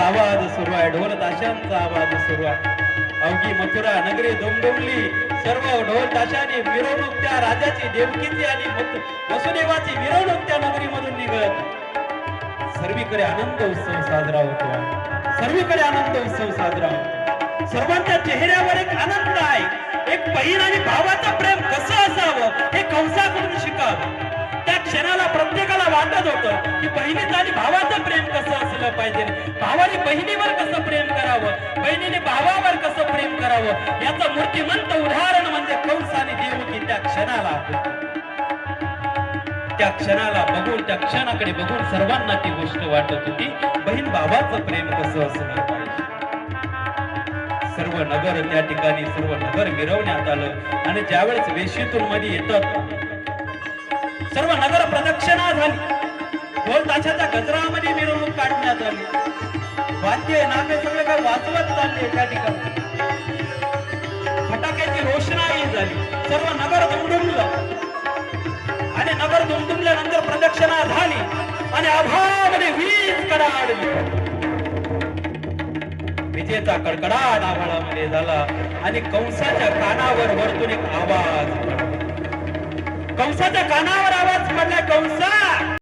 ताशांचा आवाज सुरू आहे, ढोल ताशांचा आवाज सुरू आहे. अवघी मथुरा नगरी दुमदुमली, सर्व ढोल ताशांनी मिरवणूक त्या राजाची, देवकीची आणि वसुदेवाची मिरवणूक त्या नगरीमधून निघत सर्वीकडे आनंद उत्सव साजरा होतो. सर्वीकडे आनंद उत्सव साजरा होतो. सर्वांच्या चेहऱ्यावर एक आनंद आहे. एक बहीण आणि भावाचं प्रेम कसं असावं हे कंसाकडून शिकावं. त्या क्षणाला प्रत्येकाला वाटत होतं की बहिणीचं आणि भावाचं प्रेम कसं असलं पाहिजे, भावाने बहिणीवर कसं प्रेम करावं, बहिणीने भावावर कसं प्रेम करावं, याचं मूर्तिमंत उदाहरण म्हणजे कंस आणि देवकी. त्या क्षणाला बघून, त्या क्षणाकडे बघून सर्वांना ती गोष्ट वाटत होती, बहीण भावाचं प्रेम कसं असलं पाहिजे. सर्व नगर त्या ठिकाणी, सर्व नगर मिरवण्यात आलं आणि ज्यावेळेस वेशीतून मध्ये येतात, सर्व नगर प्रदक्षिणा झाली. ढोल ताशाच्या गजरामध्ये मिरवणूक काढण्यात आली. वाद्य नामे सगळे काय वाजवत चालले त्या ठिकाणी. फटाक्याची रोषणाई झाली. सर्व नगर दुमदुमलं आणि नगर दुमदुमल्यानंतर प्रदक्षिणा झाली आणि आभाळामध्ये वीज कडाडली. विजेचा कडकडाट आभाळामध्ये झाला आणि कंसाच्या कानावर वरतून एक आवाज, कंसाच्या कानावर आवाज पडला, कंसा